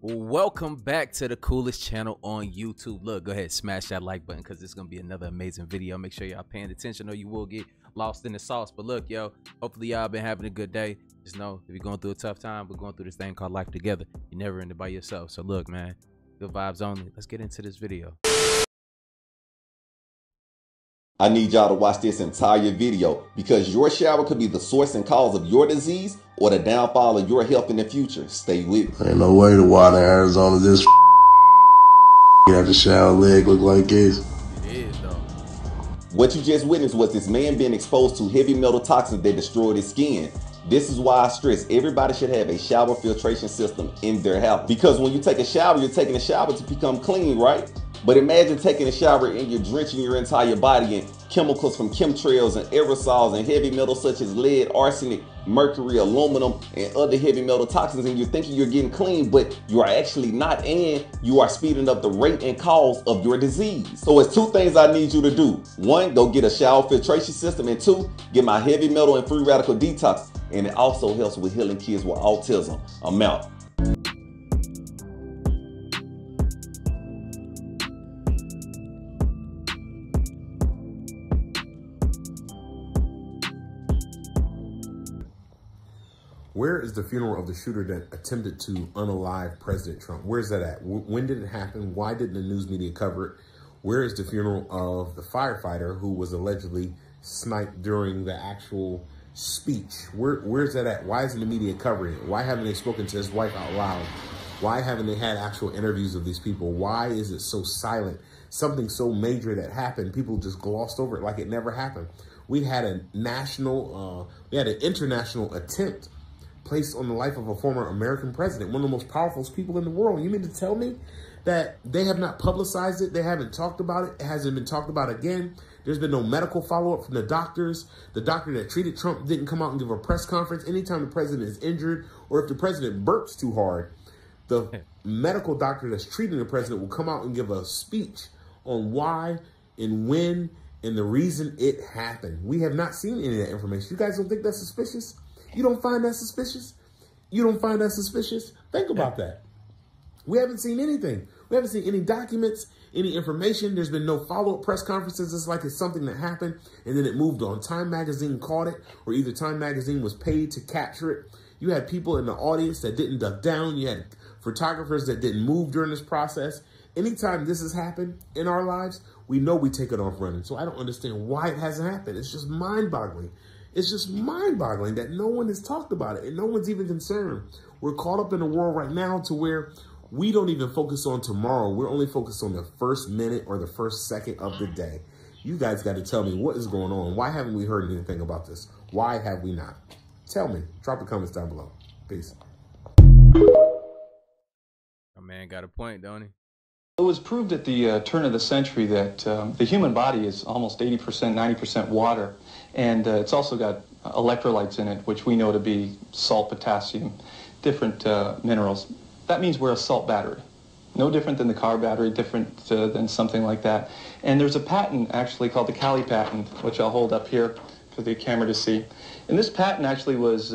Welcome back to the coolest channel on YouTube. Look, go ahead, smash that like button because it's gonna be another amazing video. Make sure y'all paying attention or you will get lost in the sauce. But look, yo, hopefully y'all been having a good day. Just know if you're going through a tough time, we're going through this thing called life together. You're never in it by yourself. So look, man, good vibes only. Let's get into this video. I need y'all to watch this entire video because your shower could be the source and cause of your disease or the downfall of your health in the future. Stay with me. Ain't no way the water in Arizona this have the shower leg look like this. It is, though. What you just witnessed was this man being exposed to heavy metal toxins that destroyed his skin. This is why I stress everybody should have a shower filtration system in their house. Because when you take a shower, you're taking a shower to become clean, right? But imagine taking a shower and you're drenching your entire body in chemicals from chemtrails and aerosols and heavy metals such as lead, arsenic, mercury, aluminum, and other heavy metal toxins, and you're thinking you're getting clean, but you are actually not, and you are speeding up the rate and cause of your disease. So it's two things I need you to do. One, go get a shower filtration system, and two, get my heavy metal and free radical detox. And it also helps with healing kids with autism. I'm out. Where is the funeral of the shooter that attempted to unalive President Trump? Where's that at? When did it happen? Why didn't the news media cover it? Where is the funeral of the firefighter who was allegedly sniped during the actual speech? Where's that at? Why isn't the media covering it? Why haven't they spoken to his wife out loud? Why haven't they had actual interviews of these people? Why is it so silent? Something so major that happened, people just glossed over it like it never happened. We had an international attempt placed on the life of a former American president, one of the most powerful people in the world. You mean to tell me that they have not publicized it? They haven't talked about it. It hasn't been talked about again. There's been no medical follow-up from the doctors. The doctor that treated Trump didn't come out and give a press conference. Anytime the president is injured or if the president burps too hard, the medical doctor that's treating the president will come out and give a speech on why and when and the reason it happened. We have not seen any of that information. You guys don't think that's suspicious? You don't find that suspicious? You don't find that suspicious? Think about that. We haven't seen anything. We haven't seen any documents, any information. There's been no follow-up press conferences. It's like it's something that happened and then it moved on. Time Magazine caught it, or either Time Magazine was paid to capture it. You had people in the audience that didn't duck down. You had photographers that didn't move during this process. Anytime this has happened in our lives, we know we take it off running. So I don't understand why it hasn't happened. It's just mind-boggling. It's just mind-boggling that no one has talked about it and no one's even concerned. We're caught up in a world right now to where we don't even focus on tomorrow. We're only focused on the first minute or the first second of the day. You guys got to tell me what is going on. Why haven't we heard anything about this? Why have we not? Tell me. Drop the comments down below. Peace. My man got a point, don't he? It was proved at the turn of the century that the human body is almost 80%, 90% water, and it's also got electrolytes in it, which we know to be salt, potassium, different minerals. That means we're a salt battery. No different than the car battery, different than something like that. And there's a patent actually called the Cali patent, which I'll hold up here for the camera to see. And this patent actually was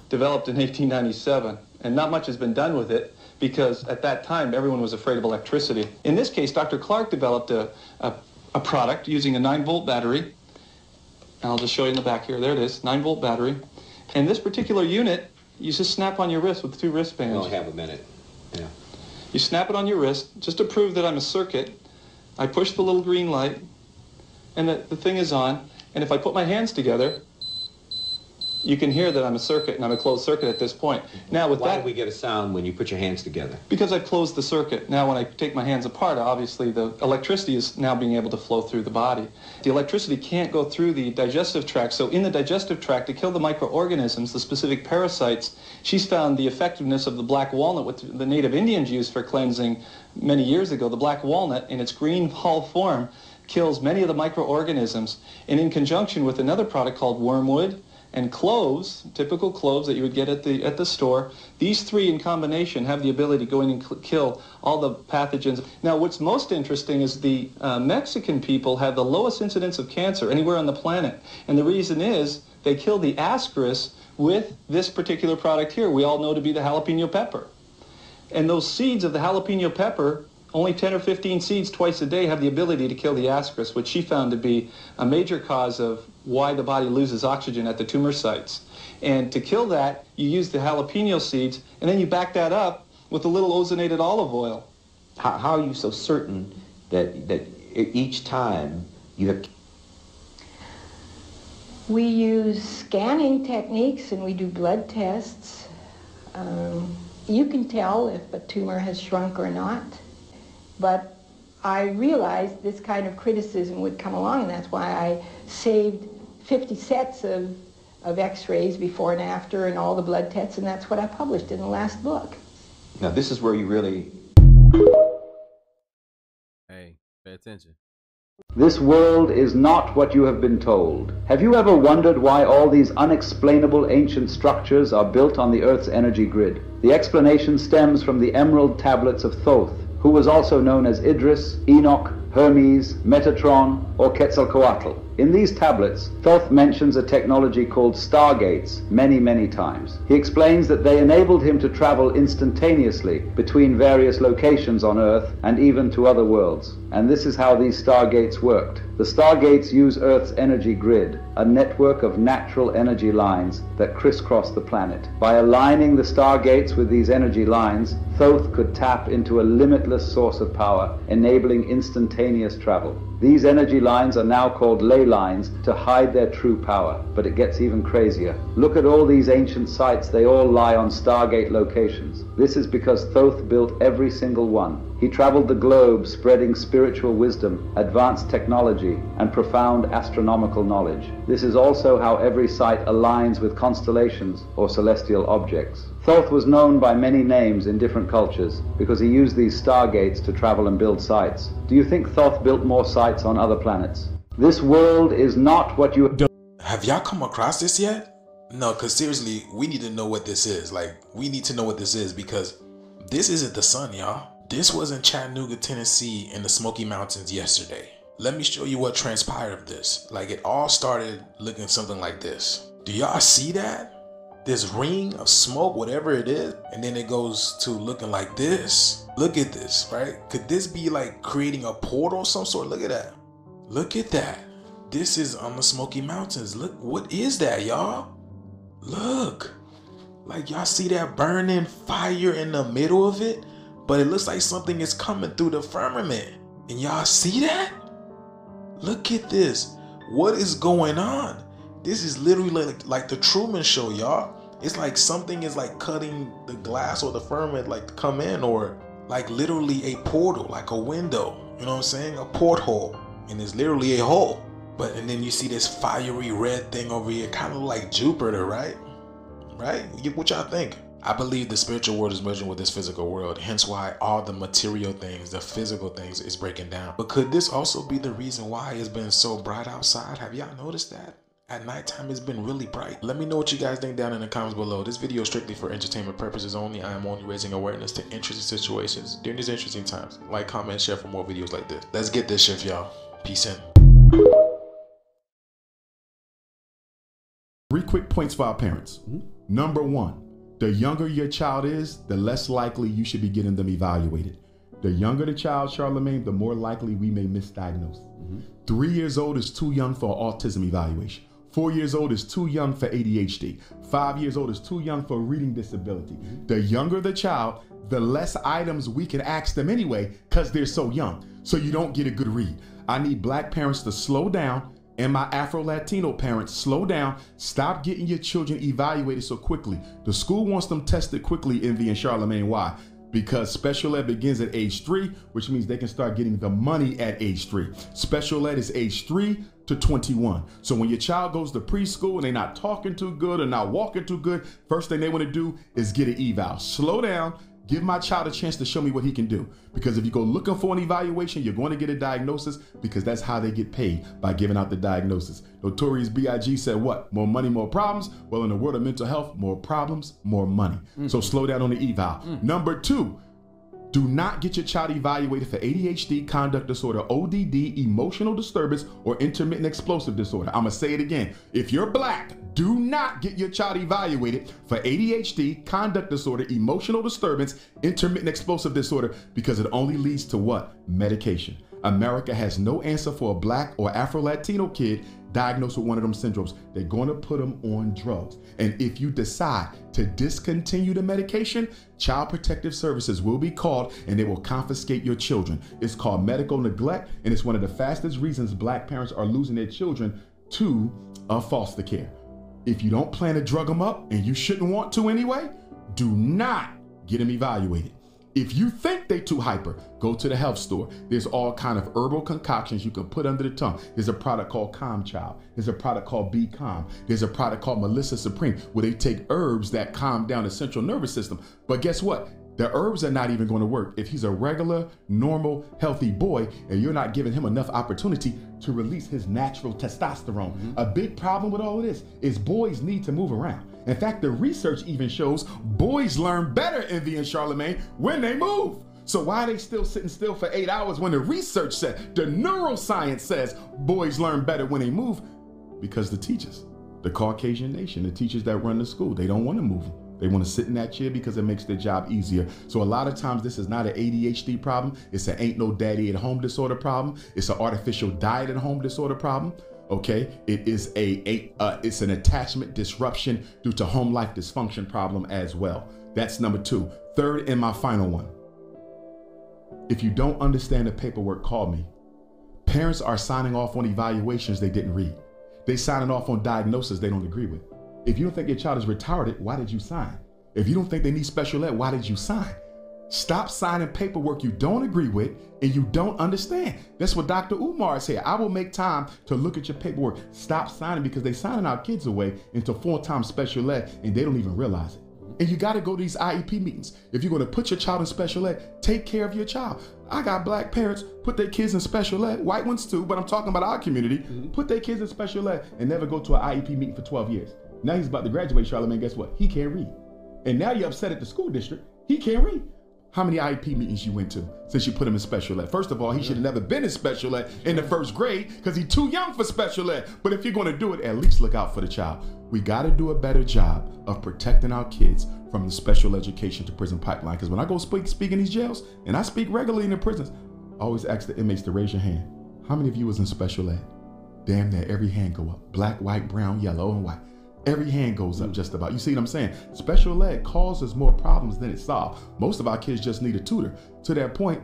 developed in 1897, and not much has been done with it, because at that time, everyone was afraid of electricity. In this case, Dr. Clark developed a product using a 9-volt battery. And I'll just show you in the back here. There it is, 9-volt battery. And this particular unit, you just snap on your wrist with 2 wristbands. We only have a minute. Yeah. You snap it on your wrist, just to prove that I'm a circuit. I push the little green light, and the thing is on. And if I put my hands together, you can hear that I'm a circuit, and I'm a closed circuit at this point. Now with Why do we get a sound when you put your hands together? Because I've closed the circuit. Now when I take my hands apart, obviously the electricity is now being able to flow through the body. The electricity can't go through the digestive tract, so in the digestive tract, to kill the microorganisms, the specific parasites, she's found the effectiveness of the black walnut, which the native Indians used for cleansing many years ago. The black walnut, in its green hull form, kills many of the microorganisms, and in conjunction with another product called wormwood, and cloves, typical cloves that you would get at the store, these three in combination have the ability to go in and kill all the pathogens. Now, what's most interesting is the Mexican people have the lowest incidence of cancer anywhere on the planet. And the reason is they kill the ascaris with this particular product here, we all know to be the jalapeno pepper. And those seeds of the jalapeno pepper, only 10 or 15 seeds twice a day, have the ability to kill the ascaris, which she found to be a major cause of why the body loses oxygen at the tumor sites. And to kill that, you use the jalapeno seeds, and then you back that up with a little ozonated olive oil. How are you so certain that each time you have... We use scanning techniques and we do blood tests. You can tell if a tumor has shrunk or not, but I realized this kind of criticism would come along, and that's why I saved 50 sets of x-rays before and after and all the blood tests, and that's what I published in the last book. Now this is where you really... Hey, pay attention. This world is not what you have been told. Have you ever wondered why all these unexplainable ancient structures are built on the Earth's energy grid? The explanation stems from the emerald tablets of Thoth, who was also known as Idris, Enoch, Hermes, Metatron, or Quetzalcoatl. In these tablets, Thoth mentions a technology called stargates many, many times. He explains that they enabled him to travel instantaneously between various locations on Earth and even to other worlds. And this is how these stargates worked. The stargates use Earth's energy grid, a network of natural energy lines that crisscross the planet. By aligning the stargates with these energy lines, Thoth could tap into a limitless source of power, enabling instantaneous travel. These energy lines are now called ley lines to hide their true power, but it gets even crazier. Look at all these ancient sites, they all lie on stargate locations. This is because Thoth built every single one. He traveled the globe spreading spiritual wisdom, advanced technology, and profound astronomical knowledge. This is also how every site aligns with constellations or celestial objects. Thoth was known by many names in different cultures because he used these stargates to travel and build sites. Do you think Thoth built more sites on other planets? This world is not what you... Have y'all come across this yet? No, because seriously, we need to know what this is. Like, we need to know what this is because this isn't the sun, y'all. This was in Chattanooga, Tennessee in the Smoky Mountains yesterday. Let me show you what transpired of this. Like, it all started looking something like this. Do y'all see that? This ring of smoke, whatever it is, and then it goes to looking like this. Look at this, right? Could this be like creating a portal of some sort? Look at that. Look at that. This is on the Smoky Mountains. Look, what is that, y'all? Look. Like, y'all see that burning fire in the middle of it? But it looks like something is coming through the firmament. And y'all see that? Look at this. What is going on? This is literally like the Truman Show, y'all. It's like something is like cutting the glass or the firmament like to come in, or like literally a portal, like a window. You know what I'm saying? A porthole. And it's literally a hole. And then you see this fiery red thing over here, kind of like Jupiter, right? Right? What y'all think? I believe the spiritual world is merging with this physical world, hence why all the material things, the physical things is breaking down. But could this also be the reason why it's been so bright outside? Have y'all noticed that? At nighttime, it's been really bright. Let me know what you guys think down in the comments below. This video is strictly for entertainment purposes only. I am only raising awareness to interesting situations during these interesting times. Like, comment, share for more videos like this. Let's get this shift, y'all. Peace in. 3 quick points for our parents. Number 1, the younger your child is, the less likely you should be getting them evaluated. The younger the child, Charlemagne, the more likely we may misdiagnose. 3 years old is too young for autism evaluation. 4 years old is too young for ADHD. 5 years old is too young for reading disability. The younger the child, the less items we can ask them anyway, because they're so young. So you don't get a good read. I need black parents to slow down, and my Afro-Latino parents, slow down. Stop getting your children evaluated so quickly. The school wants them tested quickly, Envy and Charlemagne. Why? Because special ed begins at age 3, which means they can start getting the money at age 3. Special ed is age 3 to 21. So when your child goes to preschool and they're not talking too good or not walking too good, first thing they want to do is get an eval. Slow down. Give my child a chance to show me what he can do. Because if you go looking for an evaluation, you're going to get a diagnosis, because that's how they get paid, by giving out the diagnosis. Notorious B.I.G. said what? More money, more problems? Well, in the world of mental health, more problems, more money. So slow down on the eval. Number 2, Do not get your child evaluated for ADHD, conduct disorder, ODD, emotional disturbance, or intermittent explosive disorder. I'm gonna say it again. If you're black, do not get your child evaluated for ADHD, conduct disorder, emotional disturbance, intermittent explosive disorder, because it only leads to what? Medication. America has no answer for a black or Afro-Latino kid diagnosed with one of them syndromes. They're going to put them on drugs. And if you decide to discontinue the medication, Child Protective Services will be called and they will confiscate your children. It's called medical neglect, and it's one of the fastest reasons black parents are losing their children to foster care. If you don't plan to drug them up, and you shouldn't want to anyway, do not get them evaluated. If you think they too hyper, go to the health store. There's all kind of herbal concoctions you can put under the tongue. There's a product called Calm Child. There's a product called Be Calm. There's a product called Melissa Supreme, where they take herbs that calm down the central nervous system. But guess what? The herbs are not even going to work if he's a regular, normal, healthy boy and you're not giving him enough opportunity to release his natural testosterone. A big problem with all of this is boys need to move around. In fact, the research even shows boys learn better, Envy and Charlemagne, when they move. So why are they still sitting still for 8 hours when the research said, the neuroscience says boys learn better when they move? Because the teachers, the Caucasian nation, the teachers that run the school, they don't want to move them. They want to sit in that chair because it makes their job easier. So a lot of times this is not an ADHD problem. It's an ain't no daddy at home disorder problem. It's an artificial diet at home disorder problem. Okay, it is it's an attachment disruption due to home life dysfunction problem as well. That's number 2. Third, and my final one. If you don't understand the paperwork, call me. Parents are signing off on evaluations they didn't read. They signing off on diagnoses they don't agree with. If you don't think your child is retarded, why did you sign? If you don't think they need special ed, why did you sign? Stop signing paperwork you don't agree with and you don't understand. That's what Dr. Umar said. I will make time to look at your paperwork. Stop signing, because they signing our kids away into full-time special ed and they don't even realize it. And you got to go to these IEP meetings. If you're going to put your child in special ed, take care of your child. I got black parents put their kids in special ed, white ones too, but I'm talking about our community, put their kids in special ed and never go to an IEP meeting for 12 years. Now he's about to graduate, Charlemagne, guess what? He can't read. And now you're upset at the school district, he can't read. How many IEP meetings you went to since you put him in special ed? First of all, he should have never been in special ed in the first grade because he's too young for special ed. But if you're going to do it, at least look out for the child. We got to do a better job of protecting our kids from the special education to prison pipeline. Because when I go speak in these jails, and I speak regularly in the prisons, I always ask the inmates to raise your hand. How many of you was in special ed? Damn near every hand go up. Black, white, brown, yellow, and white. Every hand goes up just about. You see what I'm saying? Special ed causes more problems than it solves. Most of our kids just need a tutor. To that point,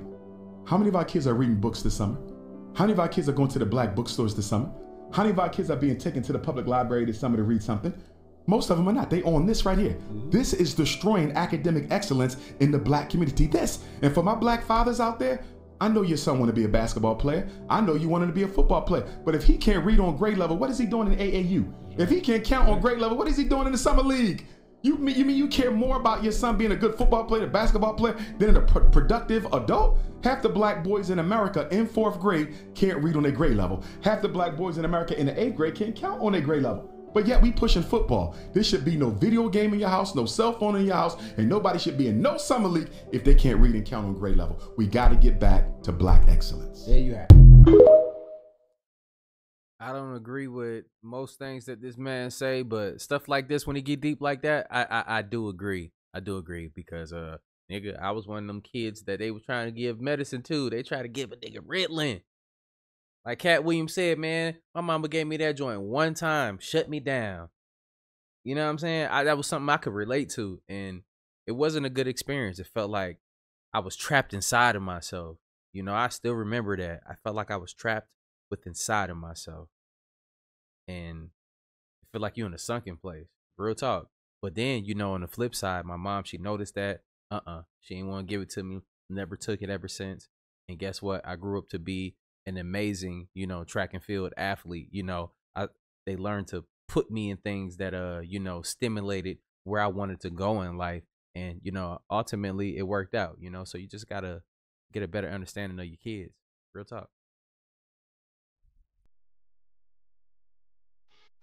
how many of our kids are reading books this summer? How many of our kids are going to the black bookstores this summer? How many of our kids are being taken to the public library this summer to read something? Most of them are not. They on this right here. This is destroying academic excellence in the black community. This. And for my black fathers out there, I know your son want to be a basketball player. I know you want him to be a football player. But if he can't read on grade level, what is he doing in AAU? If he can't count on grade level, what is he doing in the summer league? You mean you care more about your son being a good football player, a basketball player, than a productive adult? Half the black boys in America in 4th grade can't read on their grade level. Half the black boys in America in the 8th grade can't count on their grade level. But yet we pushing football. There should be no video game in your house, no cell phone in your house, and nobody should be in no summer league if they can't read and count on grade level. We got to get back to black excellence. There you have it. I don't agree with most things that this man say, but stuff like this, when he get deep like that, I do agree. I do agree because nigga, I was one of them kids that they were trying to give medicine to. They try to give a nigga Ritalin. Like Cat Williams said, man, my mama gave me that joint one time, shut me down. You know what I'm saying? That was something I could relate to, and it wasn't a good experience. It felt like I was trapped inside of myself. You know, I still remember that. I felt like I was trapped with inside of myself. And I feel like you're in a sunken place. Real talk. But then, you know, on the flip side, my mom, she noticed that. She didn't want to give it to me. Never took it ever since. And guess what? I grew up to be an amazing, you know, track and field athlete. You know, they learned to put me in things that, you know, stimulated where I wanted to go in life. And, you know, ultimately it worked out, you know, so you just got to get a better understanding of your kids. Real talk.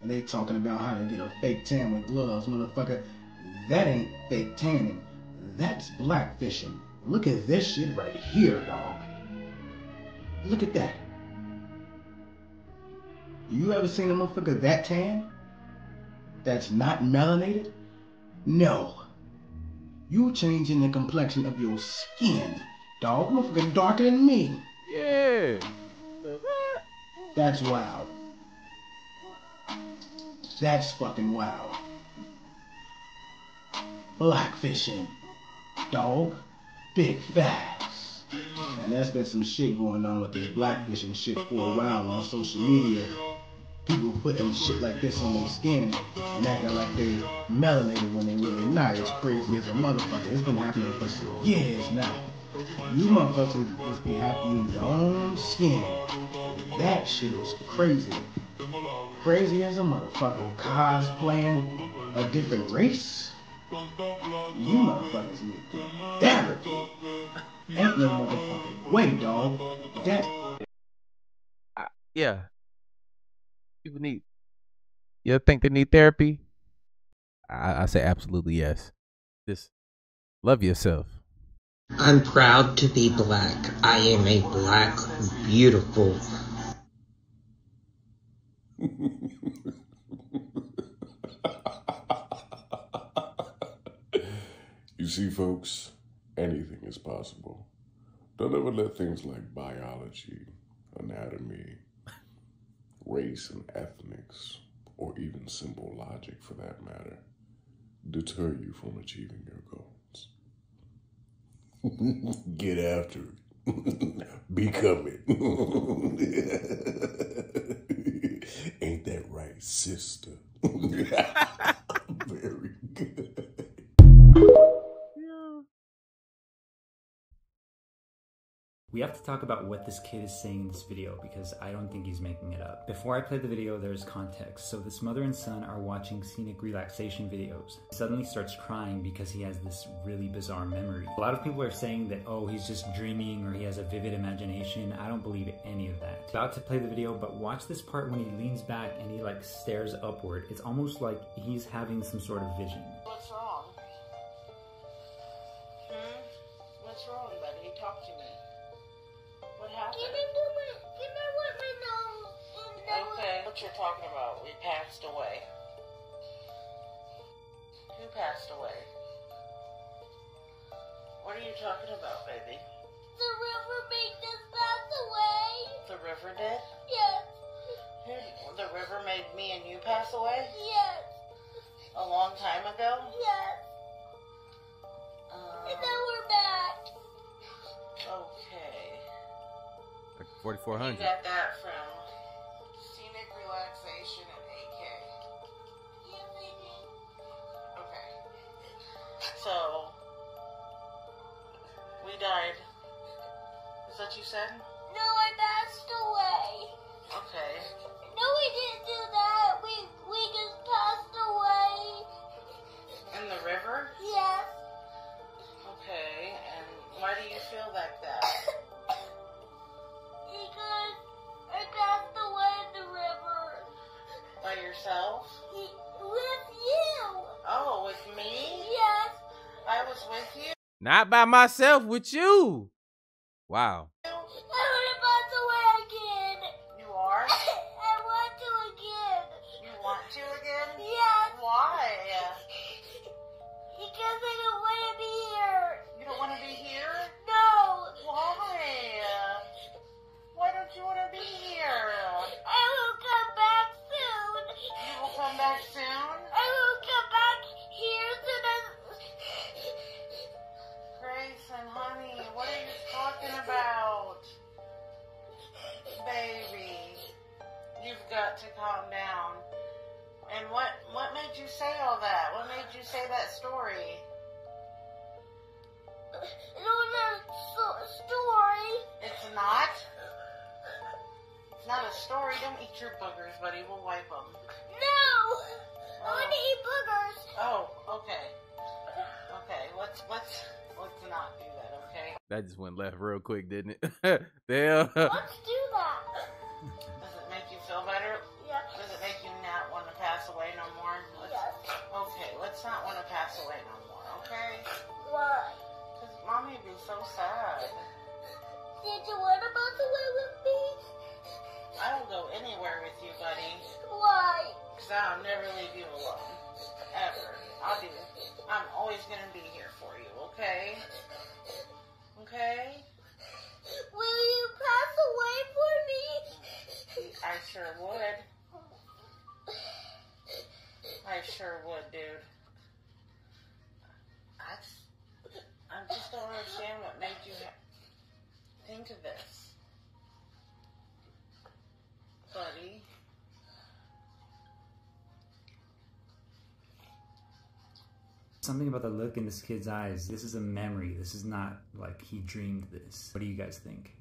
And they talking about how to get a fake tan with gloves, motherfucker. That ain't fake tanning. That's blackfishing. Look at this shit right here, dog. Look at that. You ever seen a motherfucker that tan? That's not melanated? No. You changing the complexion of your skin, dog. Motherfucker darker than me. Yeah. That's wild. That's fucking wild. Blackfishing, dog. Big facts. And there's been some shit going on with this blackfishing shit for a while on social media. People putting shit like this on their skin and acting like they melanated when they really not. It's crazy as a motherfucker. It's been happening for some years now. You motherfuckers must be happy in your own skin. That shit is crazy. Crazy as a motherfucker. Cosplaying a different race? You motherfuckers need to damn it. Ain't no motherfucking way, dog. That. Yeah. People need. You think they need therapy? I say absolutely yes. Just love yourself. I'm proud to be black. I am a black, beautiful. You see, folks, anything is possible. Don't ever let things like biology, anatomy, race and ethnics, or even simple logic for that matter, deter you from achieving your goals. Get after it. Become it. Ain't that right, sister? Very good. We have to talk about what this kid is saying in this video because I don't think he's making it up. Before I play the video, there's context. So this mother and son are watching scenic relaxation videos. He suddenly starts crying because he has this really bizarre memory. A lot of people are saying that, oh, he's just dreaming or he has a vivid imagination. I don't believe any of that. About to play the video, but watch this part when he leans back and he like stares upward. It's almost like he's having some sort of vision. What's wrong? What's wrong, buddy? Talk to me. What happened? Can I let me know? Okay, what you're talking about? We passed away. Who passed away? What are you talking about, baby? The river made us pass away. The river did? Yes. The river made me and you pass away? Yes. A long time ago? Yes. And now we're back. Okay. Like 4,400. You got that from Scenic Relaxation and AK. Yes, I did. Okay. So, we died. Is that what you said? No, I passed away. Okay. No, we didn't do that. We just passed away. In the river? Yes. Okay, and why do you feel like that? Because I passed away in the river. By yourself? With you. Oh, with me? Yes. I was with you? Not by myself, with you. Wow. I want to pass away again. You are? I want to again. You want to again? Yes. Why? Because I don't want to be here. You don't want to be here? No. Why? Why don't you want to be here? I will come back soon. You will come back soon? I will come back here soon as... Grace and honey, what are you talking about? Baby, you've got to calm down. And what made you say all that? What made you say that story? It's not a story. It's not? It's not a story. Don't eat your boogers, buddy. We'll wipe them. No! I want to eat boogers. Oh, okay. Okay, let's not do that, okay? That just went left real quick, didn't it? Damn. Let's do that. Does it make you feel better? Yes. Does it make you not want to pass away no more? Yes. Okay, let's not want to pass away no more, okay? Why? Because Mommy would be so sad. Did you want to bounce away with me? I don't go anywhere with you, buddy. Why? Because I'll never leave you alone. Ever. I'm always going to be here for you, okay? Okay? Will you pass away for me? I sure would. I sure would, dude. I just don't understand what made you think of this. Buddy. Something about the look in this kid's eyes. This is a memory. This is not like he dreamed this. What do you guys think?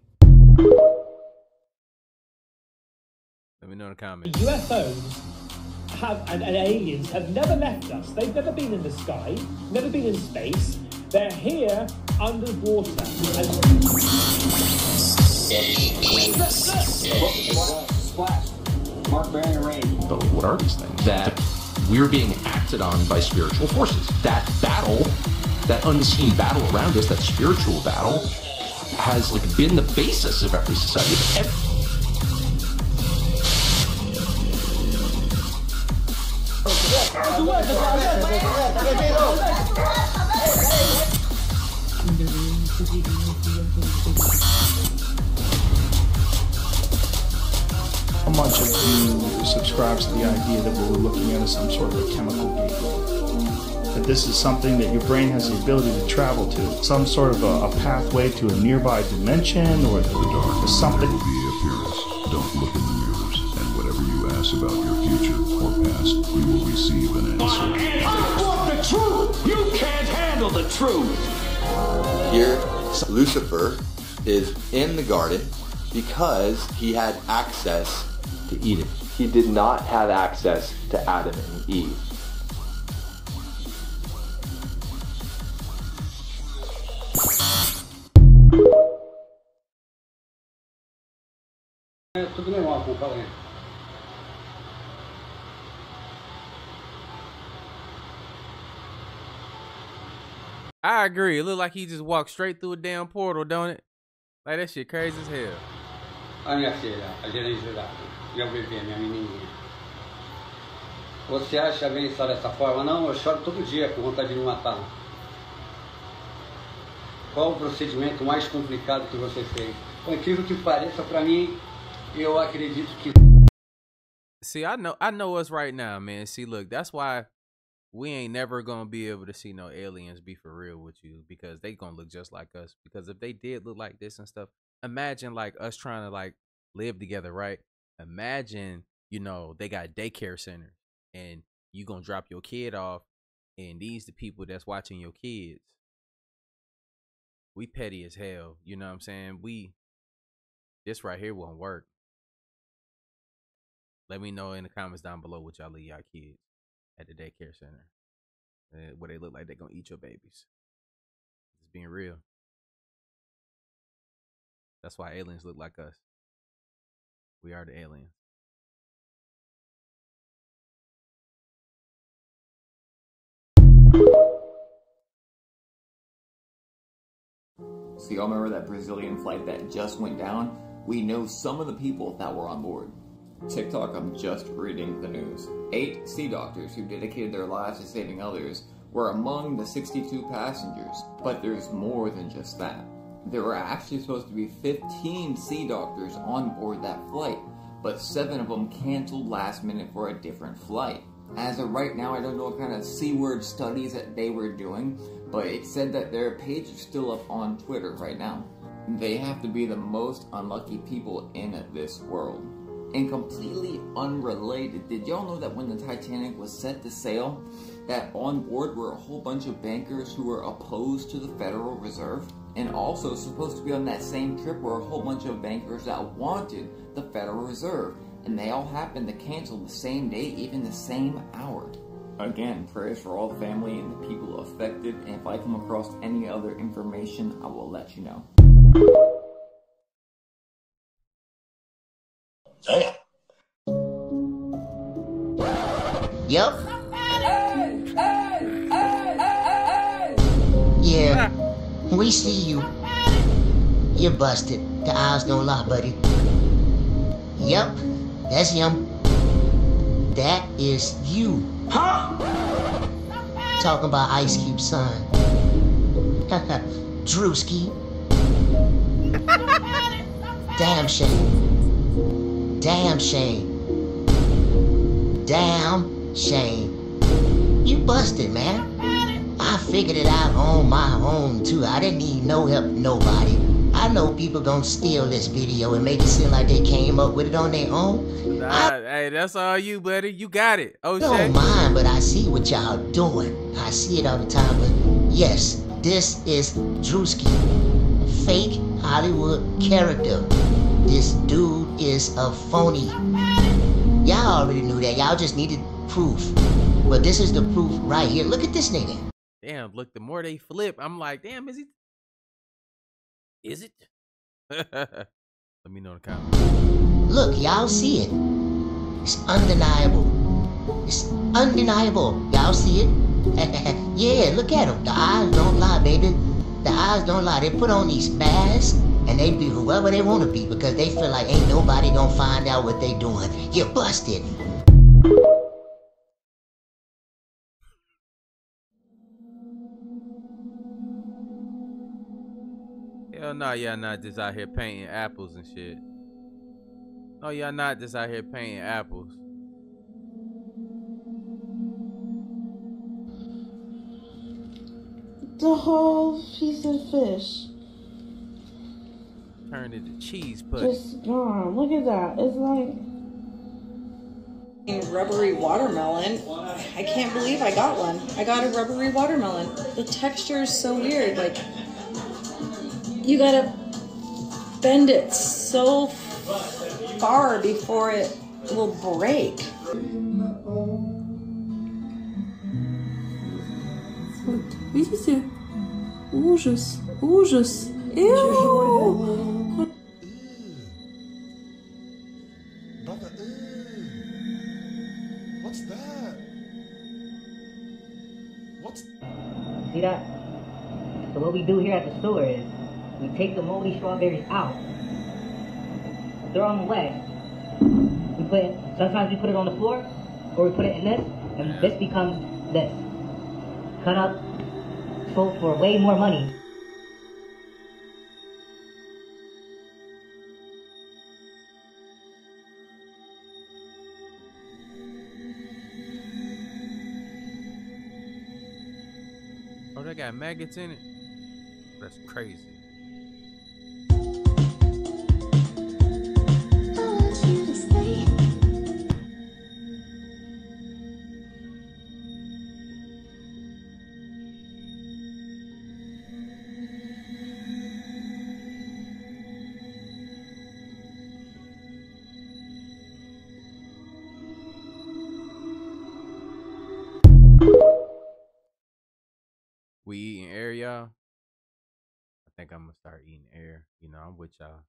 Let me know in the comments. UFOs and aliens have never left us. They've never been in the sky, never been in space. They're here underwater. Splash. Mark Barron Rain. But what are these things? That we're being acted on by spiritual forces. That battle, that unseen battle around us, that spiritual battle, has like been the basis of every society. How much of you subscribes to the idea that what we're looking at is some sort of a chemical gateway? That this is something that your brain has the ability to travel to, some sort of a pathway to a nearby dimension, or something. The appearance. Don't look in the mirrors, and whatever you ask about your future or past, you will receive an answer. I want the truth! You can't handle the truth! Here, Lucifer is in the garden because he had access to Eden. He did not have access to Adam and Eve. Tudo normal com o Paulinho. I agree. It looked like he just walked straight through a damn portal, don't it? Like, that shit crazy as hell. A minha filha, a gerente geral, meu bebê, minha menininha. Você acha bem só dessa forma? Não, eu choro todo dia com vontade de me matar. Qual o procedimento mais complicado que você fez? Por incrível que pareça, pra mim, eu acredito que... See, I know us right now, man. See, look, that's why we ain't never gonna be able to see no aliens be for real with you, because they gonna look just like us. Because if they did look like this and stuff, imagine like us trying to like live together, right? Imagine, you know, they got daycare centers and you gonna drop your kid off and these the people that's watching your kids. We petty as hell, you know what I'm saying? This right here won't work. Let me know in the comments down below what y'all leave y'all kids at the daycare center, where they look like they're gonna eat your babies. It's being real. That's why aliens look like us. We are the aliens. So y'all remember that Brazilian flight that just went down? We know some of the people that were on board. TikTok, I'm just reading the news. 8 sea doctors who dedicated their lives to saving others were among the 62 passengers, but there's more than just that. There were actually supposed to be 15 sea doctors on board that flight, but 7 of them canceled last minute for a different flight. As of right now, I don't know what kind of C-word studies that they were doing, but it said that their page is still up on Twitter right now. They have to be the most unlucky people in this world. And completely unrelated, did y'all know that when the Titanic was set to sail, that on board were a whole bunch of bankers who were opposed to the Federal Reserve? And also supposed to be on that same trip were a whole bunch of bankers that wanted the Federal Reserve. And they all happened to cancel the same day, even the same hour. Again, prayers for all the family and the people affected, and if I come across any other information, I will let you know. Damn. Yep. Yeah. We see you. You're busted. The eyes don't lie, buddy. Yep, that's him. That is you. Huh? Talking about Ice Cube's son. Drewski. Damn shame. Damn shame. Damn shame. You busted, man. I figured it out on my own, too. I didn't need no help from nobody. I know people gonna steal this video and make it seem like they came up with it on their own. Hey, that's all you, buddy. You got it. I don't mind, but I see what y'all doing. I see it all the time, but yes, this is Drewski. Fake Hollywood character. This dude is a phony. Y'all already knew that. Y'all just needed proof. But this is the proof right here. Look at this nigga. Damn, look, the more they flip, I'm like, damn, is he? Is it? Let me know in the comments. Look, y'all see it. It's undeniable. It's undeniable. Y'all see it? Yeah, look at them. The eyes don't lie, baby. The eyes don't lie. They put on these masks and they be whoever they want to be because they feel like ain't nobody gonna find out what they doing. You're busted. Hell no, y'all not just out here painting apples and shit. No, y'all not just out here painting apples. The whole piece of fish turned into cheese pudding. just gone. Look at that. It's like rubbery watermelon. I can't believe I got one. I got a rubbery watermelon. The texture is so weird. Like, you gotta bend it so far before it will break. Видите? Ужас, ужас. Ew. What's that? What's... See that? So what we do here at the store is we take the moldy strawberries out, throw them away. Sometimes we put it on the floor, or we put it in this, and this becomes this. Cut up, sold for way more money. Oh, they got maggots in it? That's crazy. We eating air, y'all? I think I'm gonna start eating air. You know, I'm with y'all.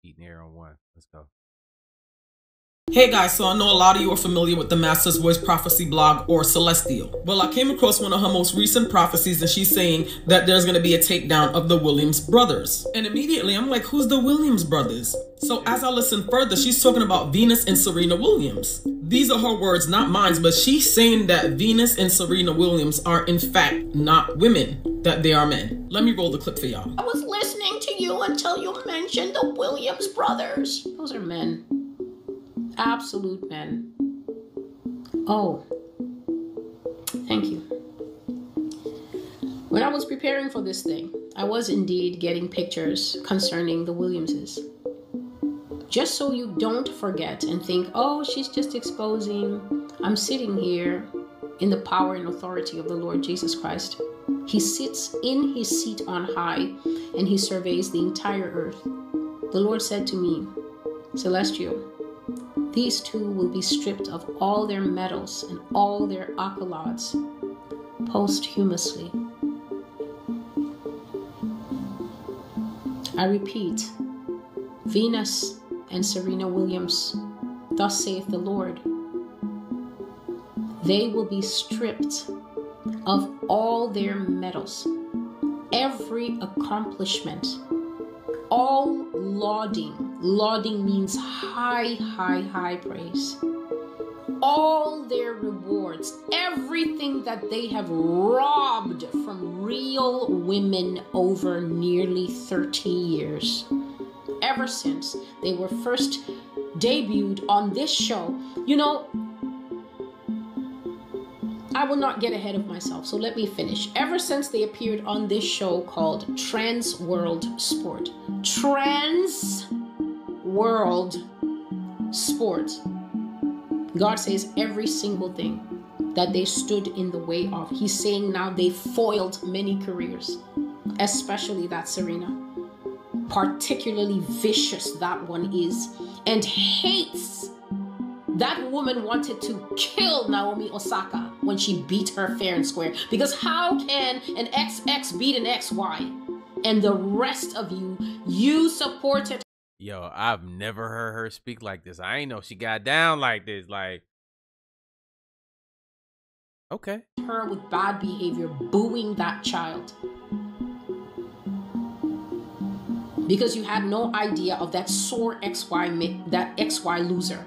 Eating air on one. Let's go. Hey guys, so I know a lot of you are familiar with the Master's Voice Prophecy blog or Celestial. Well, I came across one of her most recent prophecies and she's saying that there's going to be a takedown of the Williams brothers. And immediately I'm like, who's the Williams brothers? So as I listen further, she's talking about Venus and Serena Williams. These are her words, not mine, but she's saying that Venus and Serena Williams are in fact not women, that they are men. Let me roll the clip for y'all. I was listening to you until you mentioned the Williams brothers. Those are men. Absolute men. Oh, thank you. When I was preparing for this thing, I was indeed getting pictures concerning the Williamses. Just so you don't forget and think, oh, she's just exposing. I'm sitting here in the power and authority of the Lord Jesus Christ. He sits in his seat on high and he surveys the entire earth. The Lord said to me, Celestial, these two will be stripped of all their medals and all their accolades posthumously. I repeat, Venus and Serena Williams, thus saith the Lord, they will be stripped of all their medals every accomplishment, all lauding. Lauding means high, high, high praise. All their rewards, everything that they have robbed from real women over nearly 30 years. Ever since they were first debuted on this show. You know, I will not get ahead of myself, so let me finish. Ever since they appeared on this show called Trans World Sport. Trans World Sport. God says every single thing that they stood in the way of. He's saying now they foiled many careers, especially that Serena. Particularly vicious that one is, and hates. That woman wanted to kill Naomi Osaka when she beat her fair and square. Because how can an XX beat an XY? And the rest of you supported. Yo, I've never heard her speak like this. I ain't know she got down like this. Like, okay. Her with bad behavior, booing that child. Because you had no idea of that sore that XY loser.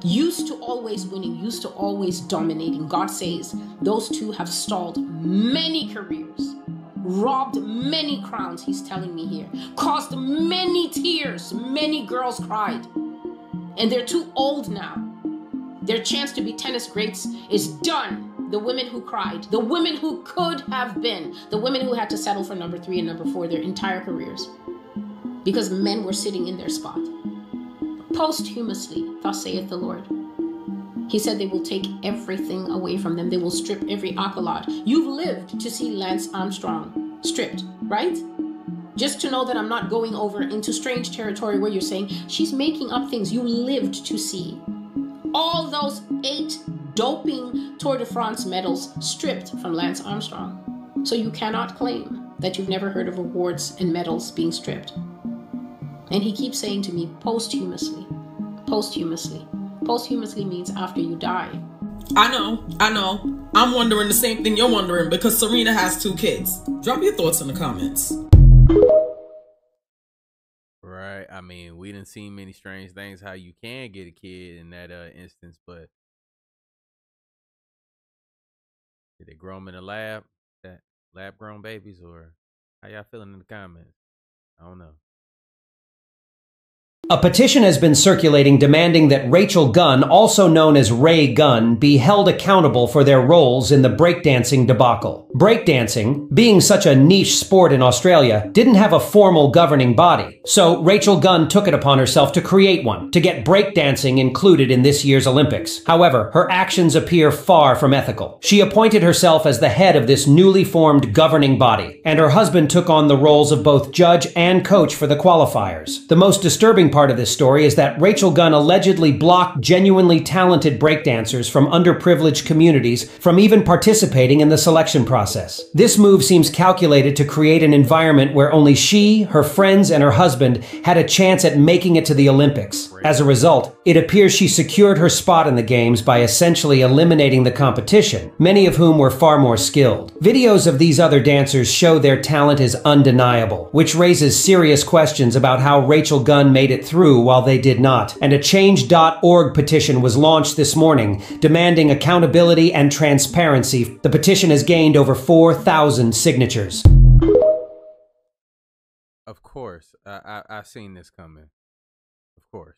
Used to always winning, used to always dominating. God says those two have stalled many careers. Robbed many crowns, he's telling me here. Caused many tears. Many girls cried. And they're too old now. Their chance to be tennis greats is done. The women who cried. The women who could have been. The women who had to settle for number 3 and number 4 their entire careers. Because men were sitting in their spot. Posthumously, thus saith the Lord. He said they will take everything away from them. They will strip every accolade. You've lived to see Lance Armstrong stripped, right? Just to know that I'm not going over into strange territory where you're saying she's making up things. You lived to see all those 8 doping Tour de France medals stripped from Lance Armstrong. So you cannot claim that you've never heard of awards and medals being stripped. And he keeps saying to me, posthumously, posthumously. Posthumously means after you die. I know. I'm wondering the same thing you're wondering because Serena has 2 kids. Drop your thoughts in the comments. Right. I mean, we didn't see many strange things how you can get a kid in that instance, but did they grow them in a lab? That lab grown babies, or how y'all feeling in the comments? I don't know. A petition has been circulating demanding that Rachel Gunn, also known as Ray Gunn, be held accountable for their roles in the breakdancing debacle. Breakdancing, being such a niche sport in Australia, didn't have a formal governing body. So Rachel Gunn took it upon herself to create one, to get breakdancing included in this year's Olympics. However, her actions appear far from ethical. She appointed herself as the head of this newly formed governing body, and her husband took on the roles of both judge and coach for the qualifiers. The most disturbing part of this story is that Rachel Gunn allegedly blocked genuinely talented breakdancers from underprivileged communities from even participating in the selection process. This move seems calculated to create an environment where only she, her friends, and her husband had a chance at making it to the Olympics. As a result, it appears she secured her spot in the games by essentially eliminating the competition, many of whom were far more skilled. Videos of these other dancers show their talent is undeniable, which raises serious questions about how Rachel Gunn made it through while they did not. And a Change.org petition was launched this morning, demanding accountability and transparency. The petition has gained over 4,000 signatures. Of course, I've seen this coming. Of course.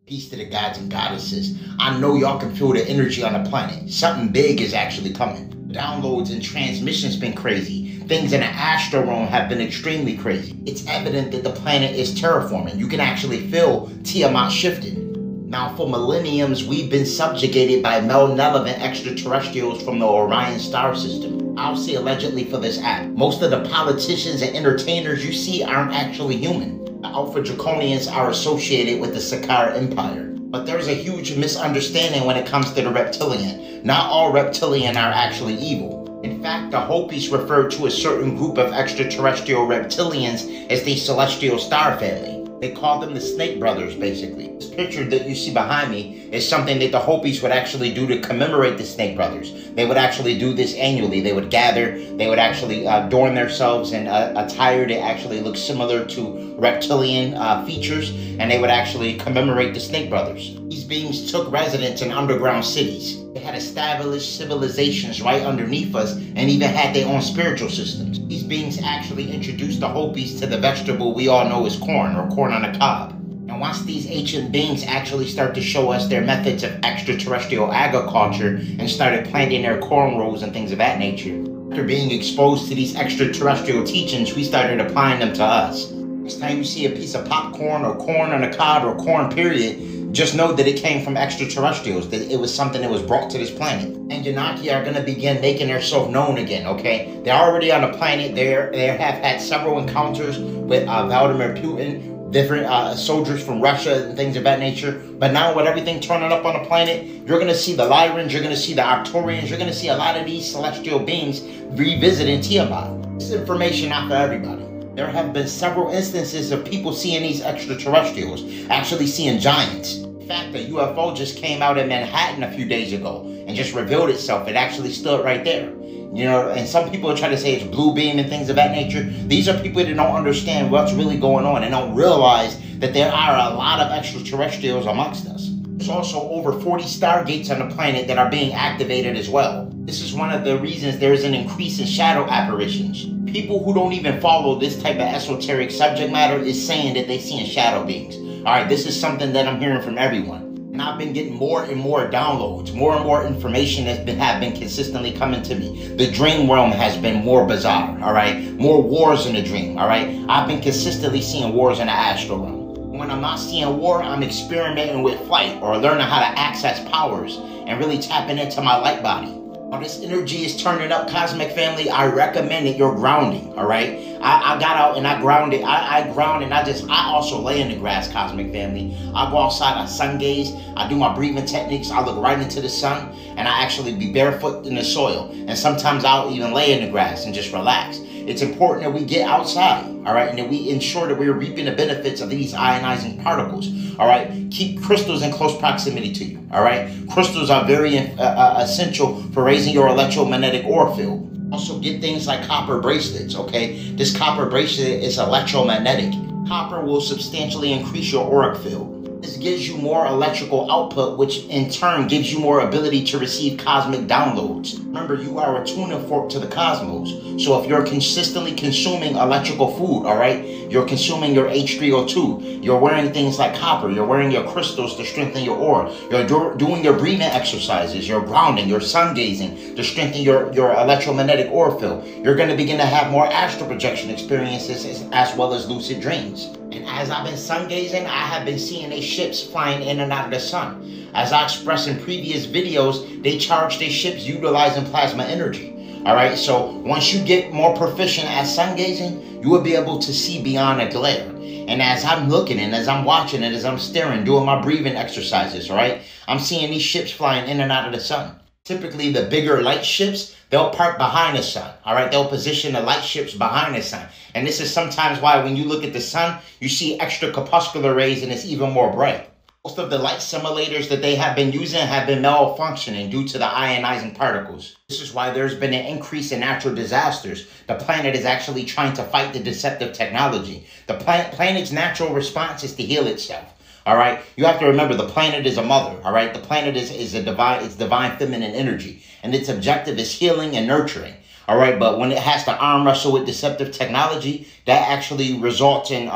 Peace to the gods and goddesses. I know y'all can feel the energy on the planet. Something big is actually coming. Downloads and transmissions been crazy. Things in the astral realm have been extremely crazy. It's evident that the planet is terraforming. You can actually feel Tiamat shifting. Now, for millenniums, we've been subjugated by malevolent extraterrestrials from the Orion star system. I'll say allegedly for this app. Most of the politicians and entertainers you see aren't actually human. The Alpha Draconians are associated with the Sakar Empire. But there's a huge misunderstanding when it comes to the reptilian. Not all reptilian are actually evil. In fact, the Hopis refer to a certain group of extraterrestrial reptilians as the Celestial Star Family. They called them the Snake Brothers, basically. This picture that you see behind me is something that the Hopis would actually do to commemorate the Snake Brothers. They would actually do this annually. They would gather, they would actually adorn themselves in attire that actually looks similar to reptilian features, and they would actually commemorate the Snake Brothers. These beings took residence in underground cities. They had established civilizations right underneath us and even had their own spiritual systems. These beings actually introduced the Hopis to the vegetable we all know as corn, or corn on the cob. And once these ancient beings actually start to show us their methods of extraterrestrial agriculture and started planting their corn rows and things of that nature, after being exposed to these extraterrestrial teachings, we started applying them to us. Next time you see a piece of popcorn or corn on the cob or corn period, just know that it came from extraterrestrials, that it was something that was brought to this planet. And Yanaki are going to begin making themselves known again, okay? They're already on the planet. They have had several encounters with Vladimir Putin, different soldiers from Russia and things of that nature. But now with everything turning up on the planet, you're going to see the Lyrans, you're going to see the Arcturians, you're going to see a lot of these celestial beings revisiting Tiamat. This information not for everybody. There have been several instances of people seeing these extraterrestrials, actually seeing giants. In fact, a UFO just came out in Manhattan a few days ago and just revealed itself. It actually stood right there. You know, and some people try to say it's blue beam and things of that nature. These are people that don't understand what's really going on and don't realize that there are a lot of extraterrestrials amongst us. There's also over 40 stargates on the planet that are being activated as well. This is one of the reasons there's an increase in shadow apparitions. People who don't even follow this type of esoteric subject matter is saying that they're seeing shadow beings. All right, this is something that I'm hearing from everyone. And I've been getting more and more downloads, more and more information have been consistently coming to me. The dream realm has been more bizarre, all right? More wars in the dream, all right? I've been consistently seeing wars in the astral realm. When I'm not seeing war, I'm experimenting with flight or learning how to access powers and really tapping into my light body. While this energy is turning up, Cosmic Family, I recommend that you're grounding, all right? I got out and I grounded. I ground and I also lay in the grass, Cosmic Family. I go outside, I sun gaze, I do my breathing techniques, I look right into the sun, and I actually be barefoot in the soil. And sometimes I'll even lay in the grass and just relax. It's important that we get outside, all right, and that we ensure that we're reaping the benefits of these ionizing particles, all right? Keep crystals in close proximity to you, all right? Crystals are very essential for raising your electromagnetic aura field. Also get things like copper bracelets, okay? This copper bracelet is electromagnetic. Copper will substantially increase your auric field. This gives you more electrical output, which in turn gives you more ability to receive cosmic downloads. Remember, you are a tuning fork to the cosmos. So if you're consistently consuming electrical food, all right, you're consuming your H3O2, you're wearing things like copper, you're wearing your crystals to strengthen your aura, you're doing your breathing exercises, you're grounding, you're sun gazing to strengthen your electromagnetic aura field, you're going to begin to have more astral projection experiences as well as lucid dreams. And as I've been sun gazing, I have been seeing these ships flying in and out of the sun. As I expressed in previous videos, they charge their ships utilizing plasma energy. All right, so once you get more proficient at sun gazing, you will be able to see beyond a glare. And as I'm looking and as I'm watching and as I'm staring, doing my breathing exercises, all right, I'm seeing these ships flying in and out of the sun. Typically, the bigger light ships, they'll park behind the sun, all right? They'll position the light ships behind the sun. And this is sometimes why when you look at the sun, you see extra corpuscular rays and it's even more bright. Most of the light simulators that they have been using have been malfunctioning due to the ionizing particles. This is why there's been an increase in natural disasters. The planet is actually trying to fight the deceptive technology. The planet's natural response is to heal itself. All right, you have to remember the planet is a mother. All right, the planet is a divine feminine energy, and its objective is healing and nurturing. All right, but when it has to arm wrestle with deceptive technology, that actually results in